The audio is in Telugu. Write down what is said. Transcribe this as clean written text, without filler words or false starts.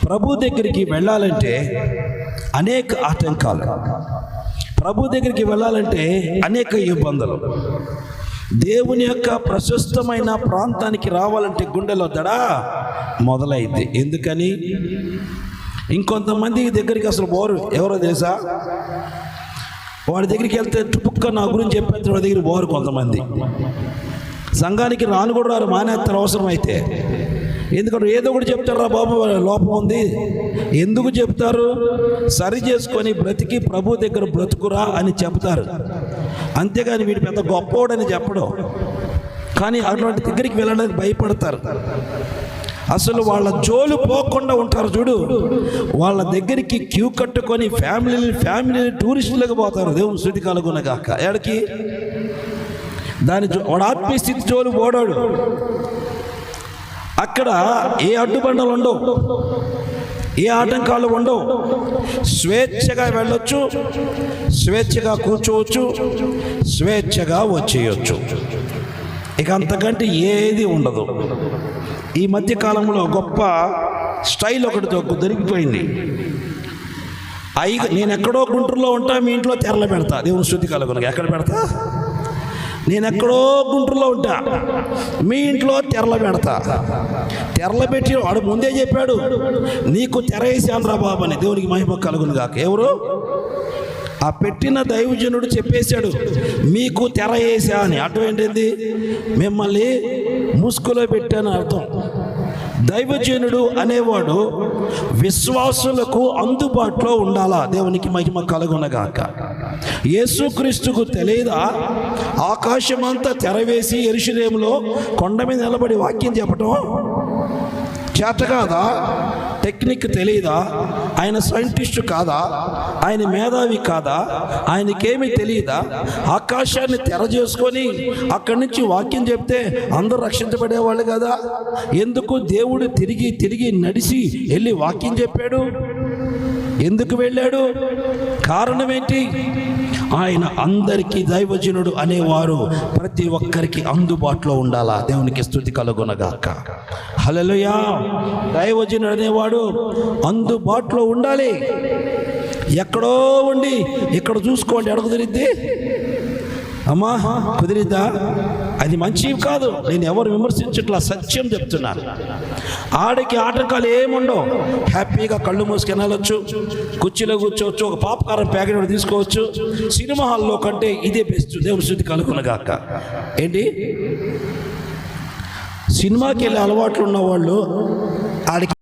ప్రభు దగ్గరికి వెళ్ళాలంటే అనేక ఆటంకాలు, ప్రభు దగ్గరికి వెళ్ళాలంటే అనేక ఇబ్బందులు. దేవుని యొక్క ప్రశస్తమైన ప్రాంతానికి రావాలంటే గుండెలో దడ మొదలైంది. ఎందుకని? ఇంకొంతమంది దగ్గరికి అసలు పోరు. ఎవరో తెలుసా? వాడి దగ్గరికి వెళ్తే టుపుక్క నా గురించి చెప్పేస్తే వాడి దగ్గర పోరు. కొంతమంది సంఘానికి రాను కూడా రారు, మానేస్తారు అవసరం అయితే. ఎందుకంటే ఏదో ఒకటి చెప్తారా బాబు లోపం ఉంది. ఎందుకు చెప్తారు? సరి చేసుకొని బ్రతికి ప్రభు దగ్గర బ్రతుకురా అని చెప్తారు, అంతేగాని వీడు పెద్ద గొప్పవాడని చెప్పడం. కానీ అటువంటి దగ్గరికి వెళ్ళడానికి భయపడతారు. అసలు వాళ్ళ జోలు పోకుండా ఉంటారు చూడు, వాళ్ళ దగ్గరికి క్యూ కట్టుకొని ఫ్యామిలీ టూరిస్టులకు పోతారు. దేవుని స్తుతి కలుగునగాక. ఎక్కడికి? వాడు ఆత్మీయ స్థితి జోలు పోడాడు. అక్కడ ఏ అడ్డుబండలు ఉండవు, ఏ ఆటంకాలు ఉండవు. స్వేచ్ఛగా వెళ్ళొచ్చు, స్వేచ్ఛగా కూర్చోవచ్చు, స్వేచ్ఛగా వచ్చేయచ్చు. ఇక అంతకంటే ఏది ఉండదు. ఈ మధ్య కాలంలో గొప్ప స్టైల్ ఒకటి దొరికిపోయింది. నేను ఎక్కడో గుంటూరులో ఉంటా, మీ ఇంట్లో తెరలు పెడతా. దేవుని స్తుతి కలుగునగా. ఎక్కడ పెడతా? నేను ఎక్కడో గుంటూరులో ఉంటా, మీ ఇంట్లో తెరలు పెడతా. తెరలు పెట్టి వాడు ముందే చెప్పాడు, నీకు తెర వేసాను రా బాబు అని. దేవునికి మహిమ కలుగును గాక. ఎవరు? ఆ పెట్టిన దైవజనుడు చెప్పేశాడు, మీకు తెర వేసా అని. అర్థం ఏంటింది? మిమ్మల్ని ముసుగులో పెట్టాను అర్థం. దైవజనుడు అనేవాడు విశ్వాసులకు అందుబాటులో ఉండాలా. దేవునికి మహిమ కలుగునగాక. యేసుక్రీస్తుకు తెలియదా ఆకాశమంతా తెరవేసి యెరూషలేములో కొండ మీద నిలబడి వాక్యం చెప్పటం? చేత కాదా? టెక్నిక్ తెలియదా? ఆయన సైంటిస్టు కాదా? ఆయన మేధావి కాదా? ఆయనకేమీ తెలియదా? ఆకాశాన్ని తెర చేసుకొని అక్కడి నుంచి వాక్యం చెప్తే అందరూ రక్షించబడేవాళ్ళు కదా. ఎందుకు దేవుడు తిరిగి నడిచి వెళ్ళి వాక్యం చెప్పాడు? ఎందుకు వెళ్ళాడు? కారణం ఏంటి? ఆయన అందరికీ దైవజనుడు అనేవారు ప్రతి ఒక్కరికి అందుబాటులో ఉండాలా. దేవునికి స్తుతి కలుగునగాక. హల్లెలూయా. దైవజనుడు అనేవాడు అందుబాటులో ఉండాలి. ఎక్కడో ఉండి ఇక్కడ చూసుకోండి, ఎడ కుదిరిద్ది అమ్మా? కుదిరిద్దా? అది మంచివి కాదు. నేను ఎవరు విమర్శించట్లా, సత్యం చెప్తున్నాను. ఆడికి ఆటంకాలు ఏముండవు. హ్యాపీగా కళ్ళు మూసుకొని వెళ్ళొచ్చు, కుర్చీలో కూర్చోవచ్చు, ఒక పాపకారం ప్యాకెట్ తీసుకోవచ్చు. సినిమా హాల్లో కంటే ఇదే బెస్ట్. దేవుని స్తుతి కలుగునగాక. ఏంటి? సినిమాకి వెళ్ళే అలవాట్లు ఉన్నవాళ్ళు ఆడికి